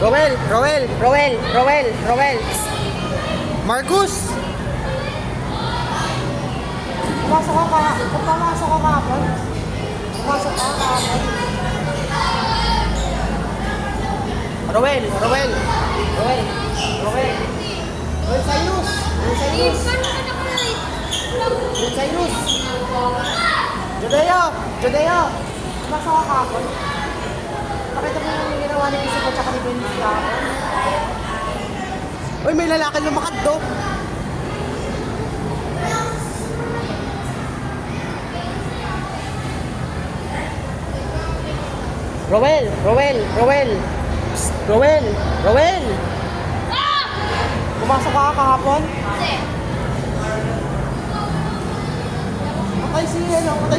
Roel. Marcus! Pumasok ka kahapon. Roel Cyrus. Judeo. Pumasok ka kahapon. Pakita mo yung ginawa ni Isabel at saka ni Benji kahapon. Uy, may lalaki lumakad do. Roel. Pumasok ka kahapon? Patay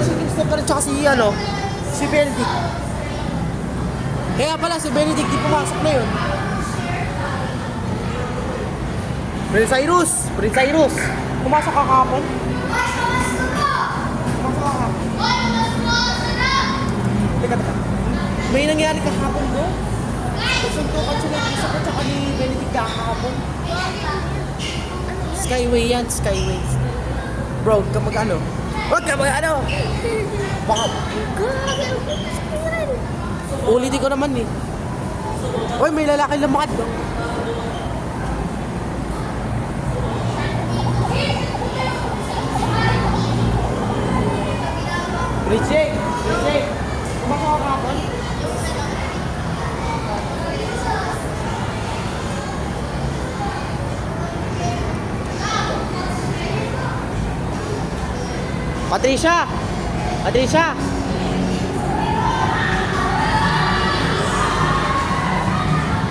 si Christopher at saka si Benedict. Kaya pala si Benedict di pumasok na yun. Prince Cyrus. Pumasok ka kahapon? Teka. May nangyari kahapon do? Suntukan sila ng isa ko tsaka ni Benedict kahapon. Skyway yan. Bro, huwag ka mag-ano. Baka... Ulitin ko naman eh. Uy, may lalaki lumakad do. Richie. Kumasok ka kahapon? Patricia.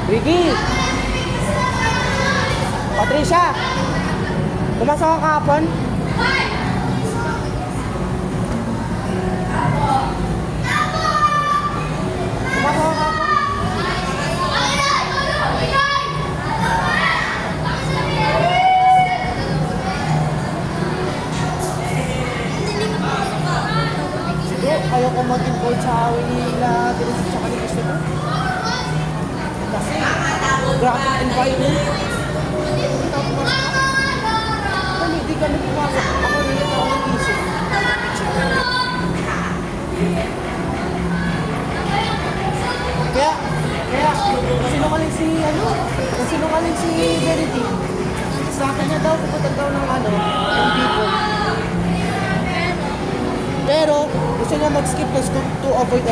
Vicky. Patricia. Pumasok ka kahapon? Ayoko mag-involve sa away nila Teresa tsaka ni Christopher. Kasi graphic environment. Kung hindi kami pumasok, ako rin ako nag-isip. Kaya sinungaling si Benedict. Sa akin niya daw, pupunta daw ng ng people. Pero gusto niya mag-skip to avoid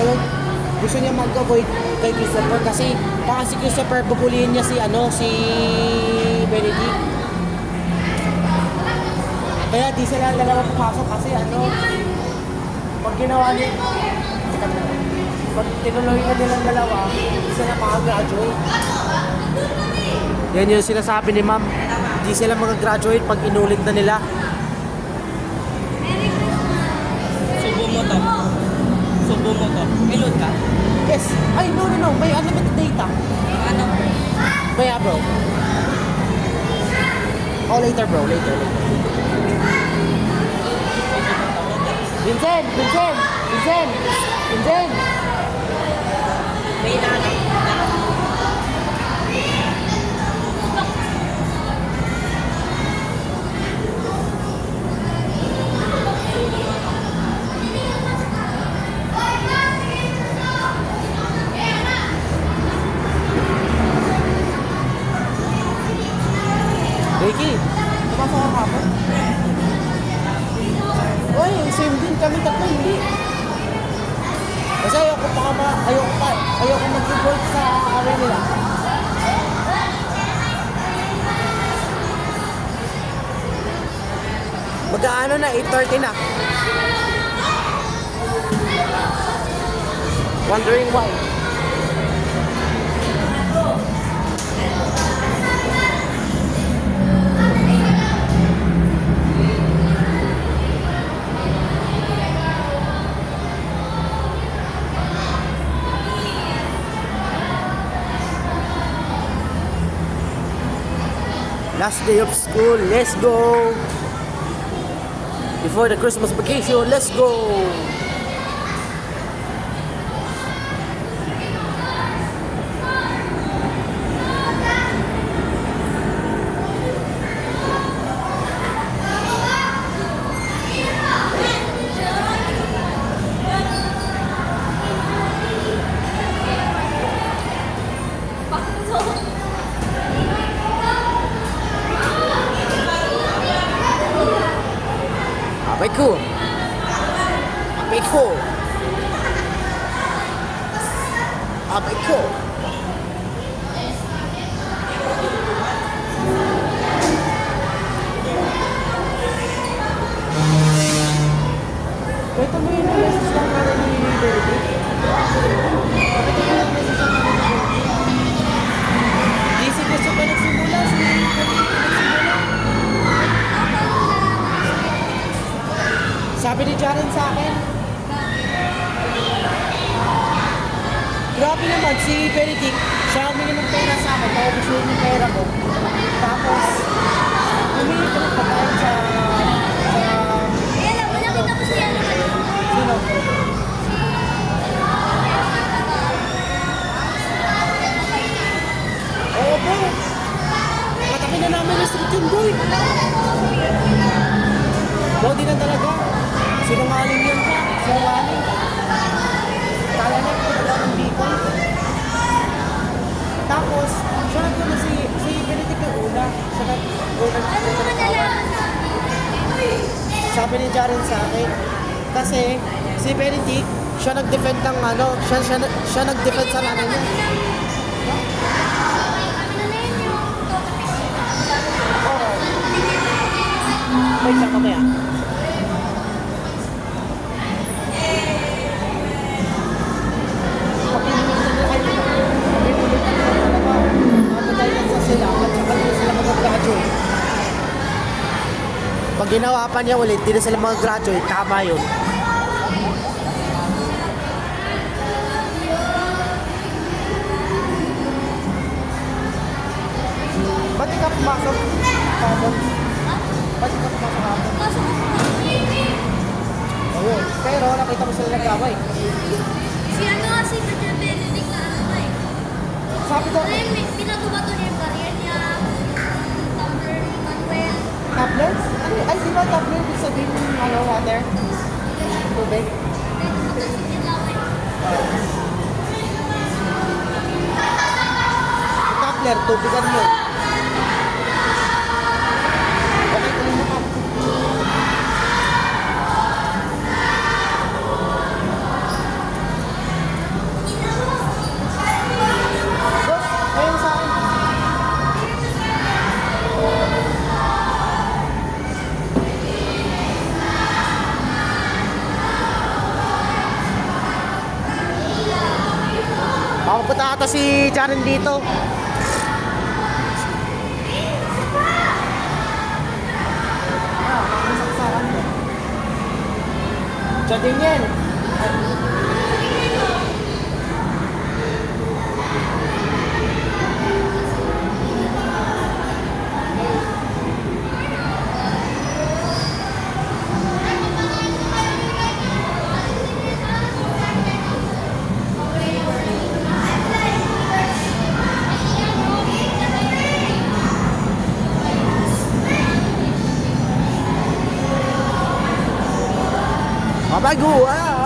Gusto niya mag-avoid kay Christopher kasi baka si Christopher bubulihin niya si Benedict. Kaya di sila dalawa pumasok kasi pag ginawa niya pag tinuloy na nilang dalawa, di sila makagraduate. Yan yung sinasabi ni ma'am. Di sila mag-graduate pag inulit na nila. Subo mo to. May load ka? Yes. Ay, no. May unlimited data. Ano? Maya, bro. Oh, later, bro. Later. Vincent! May inaanap. Ricky, pumasok ka kapon? Uy, same din kami tatlo, hindi. Kasi ayoko mag-involve sa away nila. Mag-aano na, 8:30 na. Wondering why. Last day of school, let's go! Before the Christmas vacation, let's go! Abay ko. Abay ko. Abay ko. Ito mo yung message lang para ni Derby. Ito mo yung message lang para ni Derby. Di si Gusto pa nagsimula. Si nagsimula. Sabi ni Jaren sa akin. Grabe naman, si Benedict, siya humingi ng pera sa akin, paubos na yung pera ko. Tapos, humingi ko ng pagkain sa... Ayan, nakita ko siya naman. Sino? Oo po. Katabi na namin yung street yun, boy. Boy, di na talaga. Sinungaling yun ka. Sinungaling. Kala niya ko talaga ng bicol. Tapos, siya nagkuna si Benedict yung una. Siya nagkuna. Ano naman nalaman namin? Sabi ni Jaren sa akin, kasi si Benedict, siya nag-defend ng ano, siya nag-defend sa nanay niya. Ano na yun yung Oo. Wait lang mamaya. Papinulitan nila kayo. Papinulitan nila talaga. Matatayan sa sila at saka hindi sila mag-graduate. Pag ginawa pa niya ulit, hindi na sila mag-graduate. Tama yun. Ba't di ka pumasok? Kapon? Ba't di ka pumasok kapon? kaso Ayun. Pero nakita mo sila nag-away. si ano nga si Brother Benedict na ano eh. Sabi ko, Ano yun, binato-bato niya yung career niya. Tumbler ni Manuel. tablet? Ano, ay, di ba tablet? Ibig sabihin yung ano, water? Tubig? Binato-bato si Dilaway. Tablet, tubigan mo. Okay, tuloy mo ka. Boss, ayun sa akin. Makapunta ata si Jaren dito. Diyan din yan. Babago, ah!